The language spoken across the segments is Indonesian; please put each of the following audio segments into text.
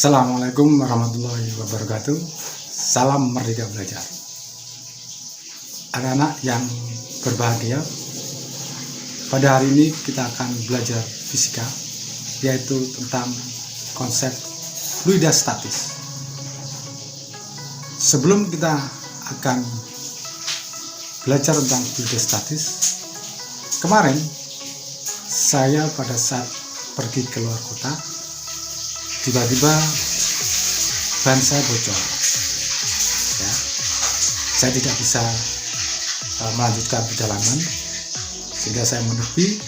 Assalamualaikum warahmatullahi wabarakatuh. Salam Merdeka Belajar. Anak-anak yang berbahagia, pada hari ini kita akan belajar fisika, yaitu tentang konsep fluida statis. Sebelum kita akan belajar tentang fluida statis, kemarin saya pada saat pergi keluar kota, tiba-tiba ban saya bocor, ya. Saya tidak bisa melanjutkan perjalanan, sehingga saya menepi.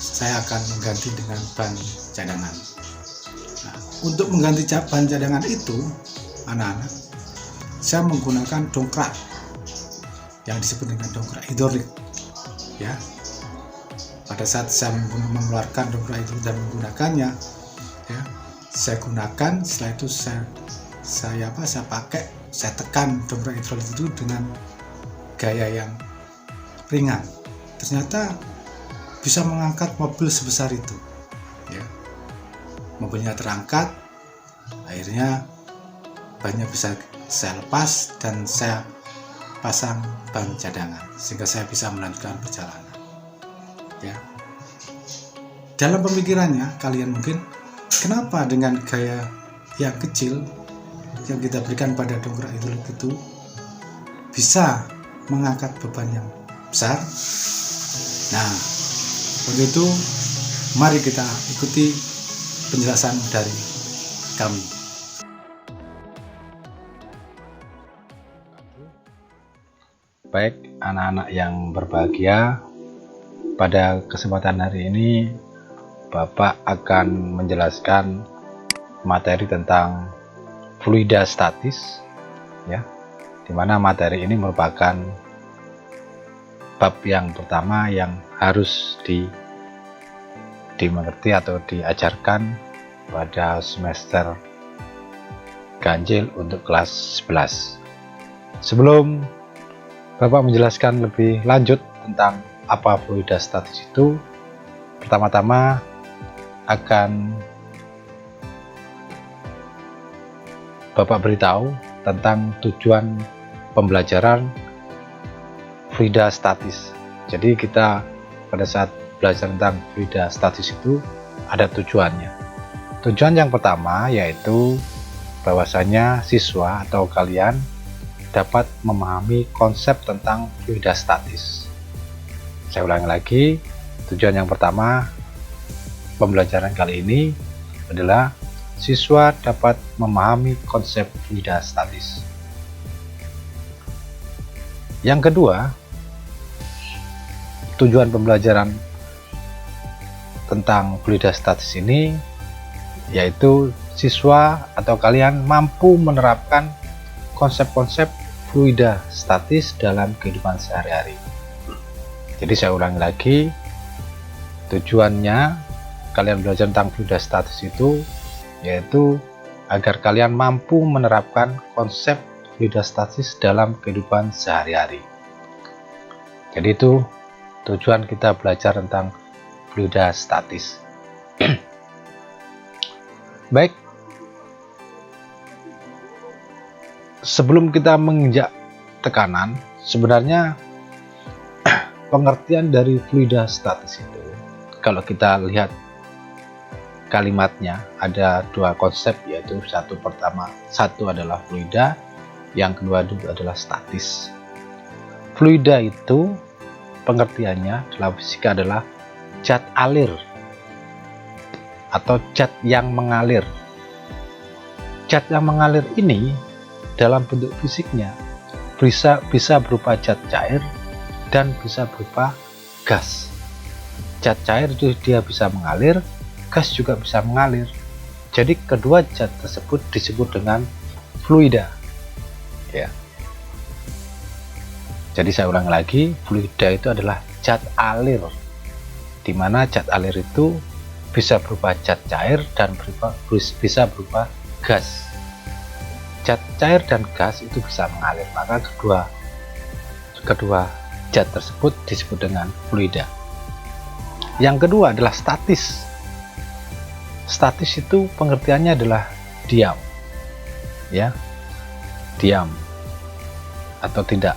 Saya akan mengganti dengan ban cadangan. Nah, untuk mengganti ban cadangan itu, anak-anak, saya menggunakan dongkrak yang disebut dengan dongkrak hidrolik, ya. Pada saat saya mengeluarkan dongkrak itu dan menggunakannya, ya, saya gunakan. Setelah itu saya tekan dongkrak hidrolik itu dengan gaya yang ringan. Ternyata bisa mengangkat mobil sebesar itu, ya. Mobilnya terangkat, akhirnya bannya bisa saya lepas dan saya pasang ban cadangan sehingga saya bisa melanjutkan perjalanan, ya. Dalam pemikirannya kalian mungkin, kenapa dengan gaya yang kecil yang kita berikan pada dongkrak hidrolik itu bisa mengangkat beban yang besar? Nah, untuk itu mari kita ikuti penjelasan dari kami. Baik, anak-anak yang berbahagia, pada kesempatan hari ini Bapak akan menjelaskan materi tentang fluida statis, ya, dimana materi ini merupakan bab yang pertama yang harus dimengerti atau diajarkan pada semester ganjil untuk kelas 11. Sebelum Bapak menjelaskan lebih lanjut tentang apa fluida statis itu, pertama-tama akan Bapak beritahu tentang tujuan pembelajaran fluida statis. Jadi kita pada saat belajar tentang fluida statis itu ada tujuannya. Tujuan yang pertama yaitu bahwasanya siswa atau kalian dapat memahami konsep tentang fluida statis. Saya ulangi lagi, tujuan yang pertama pembelajaran kali ini adalah siswa dapat memahami konsep fluida statis. Yang kedua, tujuan pembelajaran tentang fluida statis ini yaitu siswa atau kalian mampu menerapkan konsep-konsep fluida statis dalam kehidupan sehari-hari. Jadi saya ulangi lagi, tujuannya kalian belajar tentang fluida statis itu yaitu agar kalian mampu menerapkan konsep fluida statis dalam kehidupan sehari-hari. Jadi itu tujuan kita belajar tentang fluida statis. Baik, sebelum kita menginjak tekanan, sebenarnya pengertian dari fluida statis itu, kalau kita lihat kalimatnya, ada dua konsep, yaitu satu adalah fluida, yang kedua adalah statis. Fluida itu pengertiannya dalam fisika adalah zat alir atau zat yang mengalir. Zat yang mengalir ini dalam bentuk fisiknya bisa berupa zat cair dan bisa berupa gas. Zat cair itu dia bisa mengalir, gas juga bisa mengalir. Jadi kedua zat tersebut disebut dengan fluida, ya. Jadi saya ulang lagi, fluida itu adalah zat alir, di mana zat alir itu bisa berupa zat cair dan bisa berupa gas. Zat cair dan gas itu bisa mengalir, maka kedua zat tersebut disebut dengan fluida. Yang kedua adalah statis. statis itu pengertiannya adalah diam, ya, diam atau tidak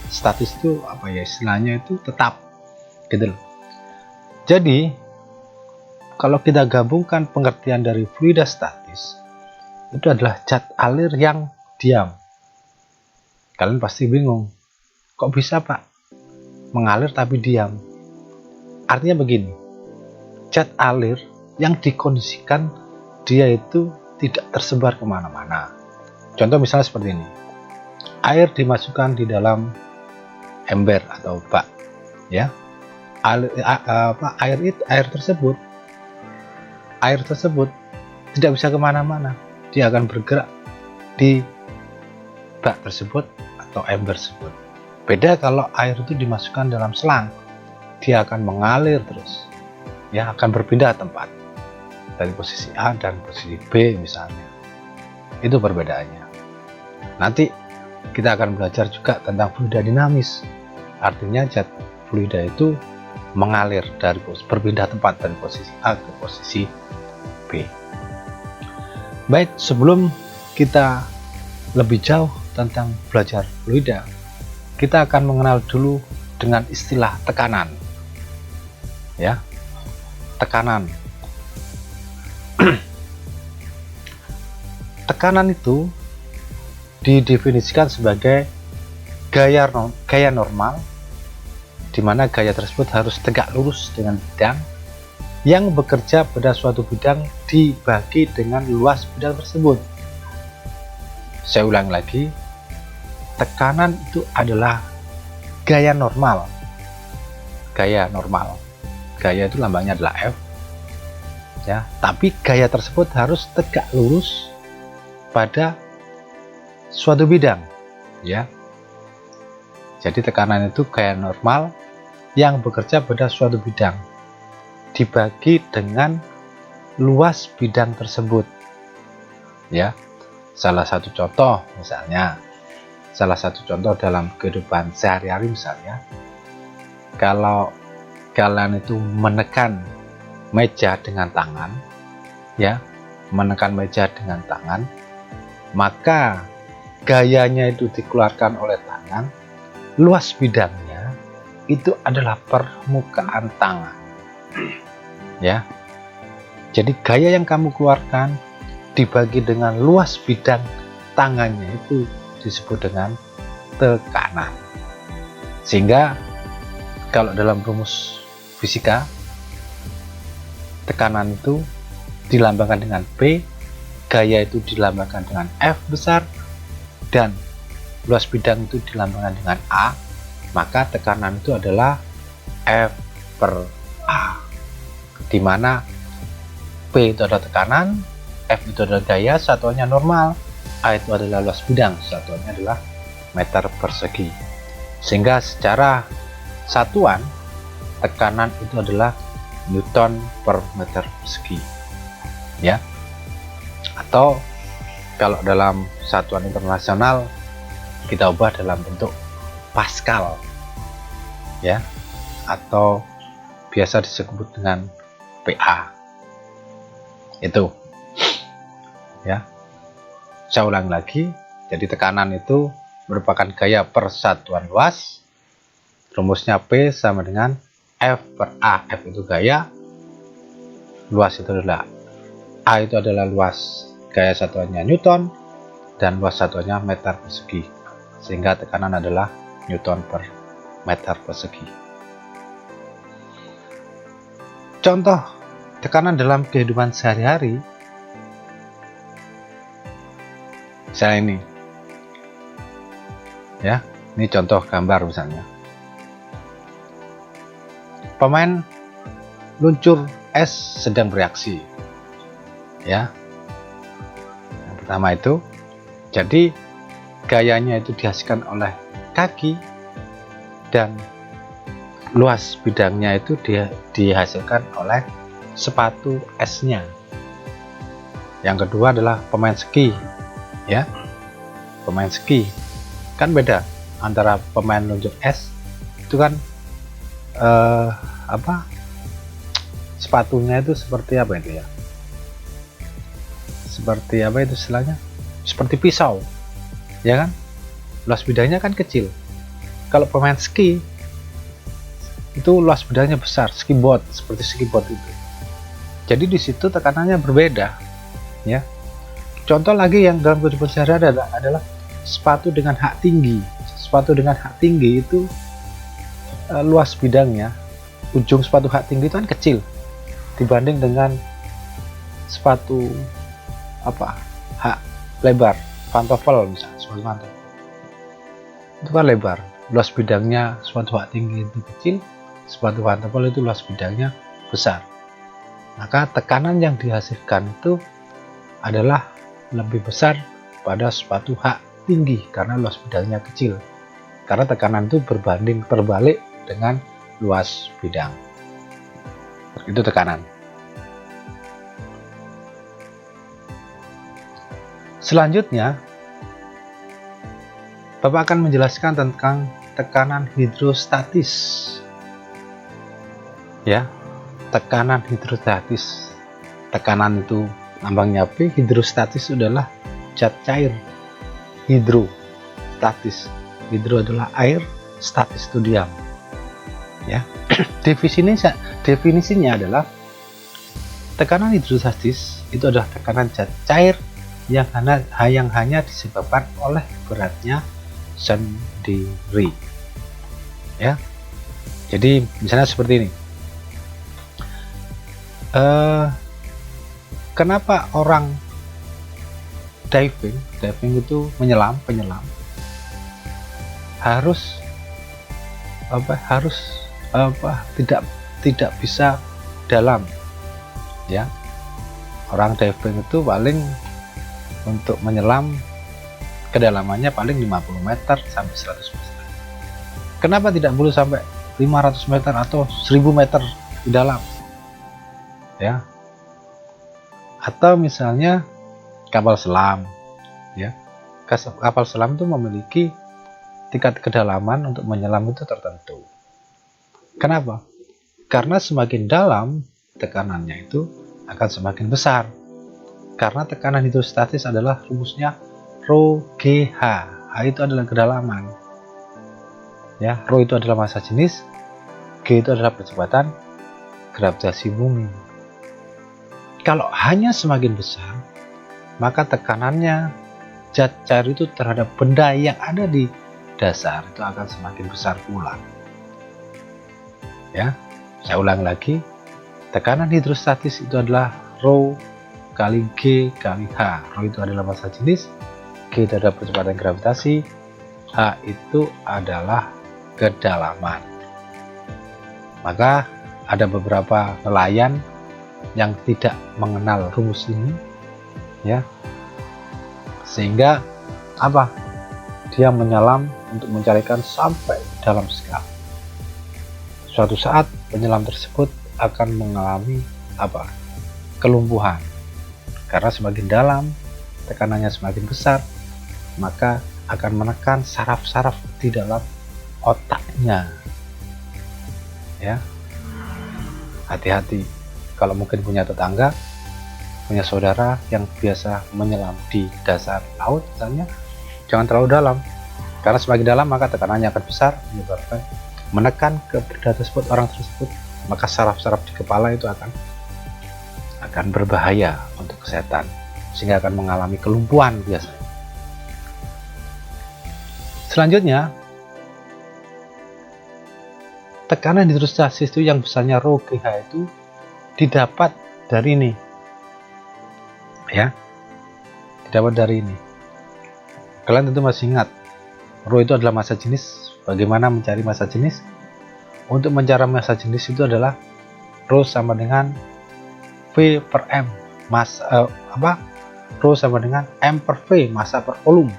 statis itu apa ya istilahnya, itu tetap gitu loh. Jadi kalau kita gabungkan pengertian dari fluida statis, itu adalah zat alir yang diam. Kalian pasti bingung, kok bisa Pak mengalir tapi diam? Artinya begini, zat alir yang dikondisikan dia itu tidak tersebar kemana-mana. Contoh misalnya seperti ini, air dimasukkan di dalam ember atau bak, ya, air tersebut tidak bisa kemana-mana, dia akan bergerak di bak tersebut atau ember tersebut. Beda kalau air itu dimasukkan dalam selang, dia akan mengalir terus, ya, akan berpindah tempat dari posisi A dan posisi B misalnya. Itu perbedaannya. Nanti kita akan belajar juga tentang fluida dinamis, artinya zat fluida itu mengalir dari berpindah tempat dari posisi A ke posisi B. Baik, sebelum kita lebih jauh tentang belajar fluida, kita akan mengenal dulu dengan istilah tekanan, ya, tekanan. Tekanan itu didefinisikan sebagai gaya normal, di mana gaya tersebut harus tegak lurus dengan bidang yang bekerja pada suatu bidang dibagi dengan luas bidang tersebut. Saya ulang lagi, tekanan itu adalah gaya normal. Gaya normal, gaya itu lambangnya adalah F, ya, tapi gaya tersebut harus tegak lurus pada suatu bidang, ya. Jadi tekanan itu gaya normal yang bekerja pada suatu bidang dibagi dengan luas bidang tersebut, ya. Salah satu contoh dalam kehidupan sehari-hari misalnya, kalau kalian itu menekan meja dengan tangan, ya, menekan meja dengan tangan, maka gayanya itu dikeluarkan oleh tangan, luas bidangnya itu adalah permukaan tangan, ya. Jadi gaya yang kamu keluarkan dibagi dengan luas bidang tangannya itu disebut dengan tekanan. Sehingga kalau dalam rumus fisika, tekanan itu dilambangkan dengan P, gaya itu dilambangkan dengan F besar, dan luas bidang itu dilambangkan dengan A, maka tekanan itu adalah F per A, di mana P itu adalah tekanan, F itu adalah gaya, satuannya normal, A itu adalah luas bidang, satuannya adalah meter persegi. Sehingga secara satuan, tekanan itu adalah Newton per meter persegi, ya. Atau kalau dalam satuan internasional kita ubah dalam bentuk Pascal, ya, atau biasa disebut dengan PA. Itu, ya. Saya ulang lagi, jadi tekanan itu merupakan gaya persatuan luas. Rumusnya P sama dengan F per A. F itu gaya, luas itu adalah A, itu adalah luas, gaya satuannya Newton, dan luas satuannya meter persegi, sehingga tekanan adalah Newton per meter persegi. Contoh tekanan dalam kehidupan sehari-hari, misalnya ini, ya, ini contoh gambar misalnya. Pemain luncur es sedang bereaksi, ya. Yang pertama itu, jadi gayanya itu dihasilkan oleh kaki dan luas bidangnya itu dihasilkan oleh sepatu esnya. Yang kedua adalah pemain ski, ya. Pemain ski kan beda antara pemain luncur es, itu kan sepatunya itu seperti apa itu ya? Seperti apa itu istilahnya? Seperti pisau, ya kan? Luas bidangnya kan kecil. Kalau pemain ski itu luas bidangnya besar, skiboard, seperti skiboard itu. Jadi di situ tekanannya berbeda, ya. Contoh lagi yang dalam kehidupan sehari-hari adalah sepatu dengan hak tinggi. Sepatu dengan hak tinggi itu luas bidangnya, ujung sepatu hak tinggi itu kan kecil dibanding dengan sepatu hak lebar, pantofel misalnya, sepatu pantofel itu kan lebar, luas bidangnya sepatu hak tinggi itu kecil, sepatu pantofel itu luas bidangnya besar. Maka tekanan yang dihasilkan itu adalah lebih besar pada sepatu hak tinggi karena luas bidangnya kecil, karena tekanan itu terbalik dengan luas bidang. Itu tekanan. Selanjutnya Bapak akan menjelaskan tentang tekanan hidrostatis, ya. Tekanan hidrostatis, tekanan itu lambangnya P, hidrostatis adalah zat cair. Hidrostatis, hidro adalah air, statis itu diam, ya. Definisinya adalah tekanan hidrostatis itu adalah tekanan zat cair yang hanya disebabkan oleh beratnya sendiri, ya. Jadi misalnya seperti ini, kenapa orang diving itu penyelam harus tidak bisa dalam, ya. Orang diving itu paling untuk menyelam kedalamannya paling 50 meter sampai 100 meter. Kenapa tidak boleh sampai 500 meter atau 1000 meter di dalam, ya? Atau misalnya kapal selam, ya. Kapal selam itu memiliki tingkat kedalaman untuk menyelam itu tertentu. Kenapa? Karena semakin dalam tekanannya itu akan semakin besar. Karena tekanan hidrostatis adalah rumusnya Rho GH. H itu adalah kedalaman, ya. Rho itu adalah massa jenis, G itu adalah percepatan gravitasi bumi. Kalau hanya semakin besar, maka tekanannya zat cair itu terhadap benda yang ada di dasar itu akan semakin besar pula, ya. Saya ulang lagi, tekanan hidrostatis itu adalah Rho kali G kali H. Rho itu adalah massa jenis, G itu adalah percepatan gravitasi, H itu adalah kedalaman. Maka ada beberapa nelayan yang tidak mengenal rumus ini, ya, sehingga dia menyelam untuk mencarikan sampai dalam sekali. Suatu saat penyelam tersebut akan mengalami kelumpuhan, karena semakin dalam tekanannya semakin besar, maka akan menekan saraf-saraf di dalam otaknya, ya. Hati-hati kalau mungkin punya tetangga, punya saudara yang biasa menyelam di dasar laut misalnya, jangan terlalu dalam, karena semakin dalam maka tekanannya akan besar, menyebabkan menekan ke benda tersebut, orang tersebut, maka saraf-saraf di kepala itu akan berbahaya untuk kesehatan, sehingga akan mengalami kelumpuhan biasanya. Selanjutnya, tekanan hidrostatis itu yang besarnya Rho GH itu didapat dari ini, ya, didapat dari ini. Kalian tentu masih ingat, Rho itu adalah massa jenis. Bagaimana mencari massa jenis? Untuk mencari massa jenis itu adalah Rho sama dengan V per M, Rho sama dengan M per V, massa per volume.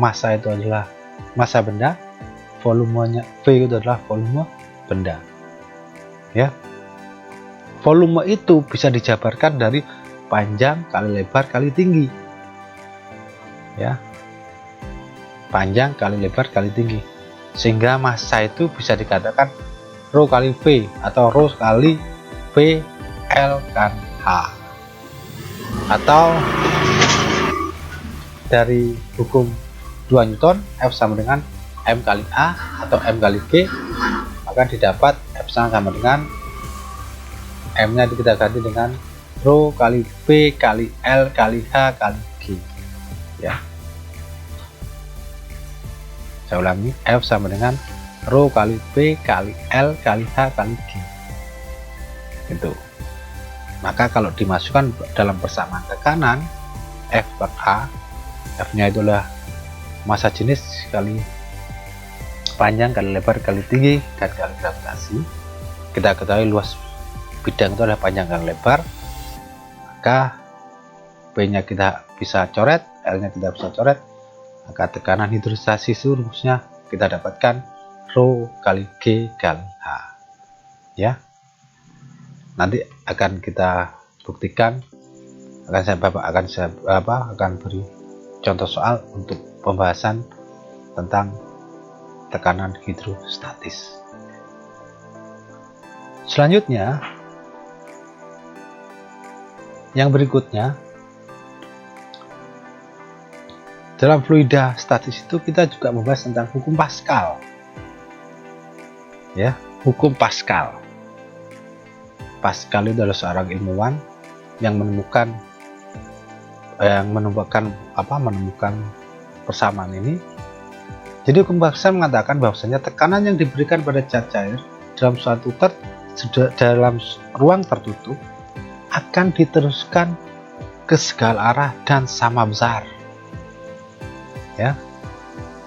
Massa itu adalah massa benda, volumenya V itu adalah volume benda, ya. Volume itu bisa dijabarkan dari panjang kali lebar kali tinggi, ya. Panjang kali lebar kali tinggi, sehingga massa itu bisa dikatakan Rho kali V atau Rho kali V L kan H. Atau dari hukum 2 Newton, F sama dengan M kali A atau M kali G, maka didapat F sama dengan M nya kita ganti dengan Rho kali P kali L kali H kali G, ya. Saya ulangi, F sama dengan Rho kali P kali L kali H kali G, itu. Maka kalau dimasukkan dalam persamaan tekanan F per A, F nya itulah massa jenis kali panjang kali lebar kali tinggi dan kali gravitasi. Kita ketahui luas bidang itu adalah panjang kali lebar, maka P nya kita bisa coret, L nya kita bisa coret, maka tekanan hidrostatis seluruhnya kita dapatkan Rho kali G kali H, ya. Nanti akan kita buktikan, akan beri contoh soal untuk pembahasan tentang tekanan hidrostatis. Selanjutnya, yang berikutnya, dalam fluida statis itu kita juga membahas tentang hukum Pascal, ya, hukum Pascal. Pascal itu adalah seorang ilmuwan yang menemukan persamaan ini. Jadi hukum Pascal mengatakan bahwasanya tekanan yang diberikan pada zat cair dalam ruang tertutup akan diteruskan ke segala arah dan sama besar, ya.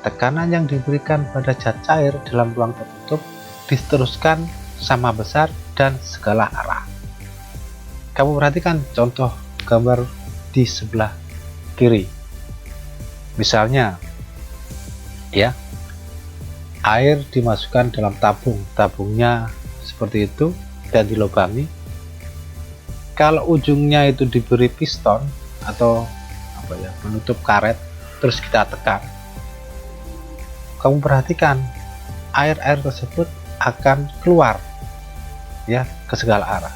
Tekanan yang diberikan pada zat cair dalam ruang tertutup diteruskan sama besar dan segala arah. Kamu perhatikan contoh gambar di sebelah kiri. Misalnya, ya, air dimasukkan dalam tabungnya seperti itu dan dilubangi. Kalau ujungnya itu diberi piston atau penutup karet, terus kita tekan, kamu perhatikan air tersebut akan keluar, ya, ke segala arah.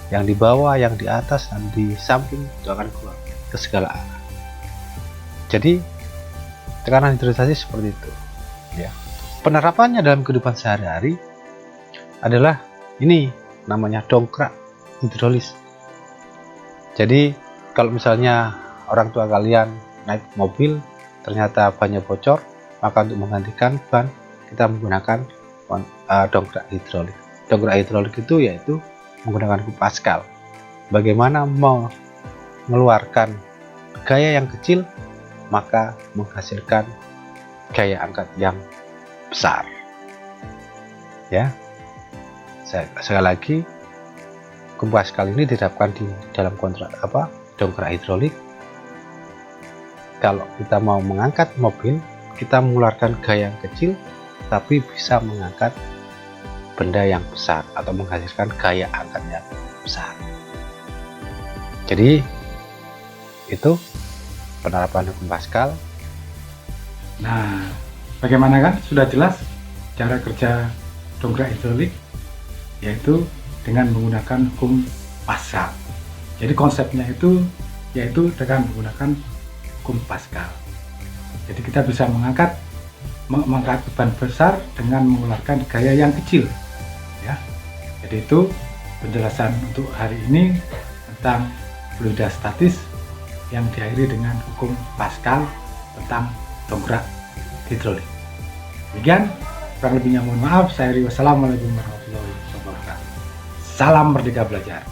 Yang di bawah, yang di atas, dan di samping itu akan keluar ke segala arah. Jadi tekanan hidrostatis seperti itu, ya. Penerapannya dalam kehidupan sehari-hari adalah ini, namanya dongkrak hidrolis. Jadi kalau misalnya orang tua kalian naik mobil ternyata bannya bocor, maka untuk menggantikan ban kita menggunakan dongkrak hidrolik. Dongkrak hidrolik itu yaitu menggunakan hukum Pascal. Bagaimana mengeluarkan gaya yang kecil, maka menghasilkan gaya angkat yang besar, ya. Sekali lagi, hukum Pascal ini diterapkan di dalam dongkrak hidrolik. Kalau kita mau mengangkat mobil, kita mengeluarkan gaya yang kecil tapi bisa mengangkat benda yang besar atau menghasilkan gaya angkat yang besar. Jadi itu penerapan hukum Pascal. Nah, bagaimana kan? Sudah jelas cara kerja dongkrak hidrolik, yaitu dengan menggunakan hukum Pascal. Jadi konsepnya itu yaitu dengan menggunakan hukum Pascal. Jadi kita bisa mengangkat beban besar dengan mengeluarkan gaya yang kecil, ya. Jadi itu penjelasan untuk hari ini tentang fluida statis yang diakhiri dengan hukum Pascal tentang dongkrak hidrolik. Demikian, kurang lebihnya mohon maaf. Saya Rio, wassalamualaikum warahmatullahi wabarakatuh. Salam Merdeka Belajar.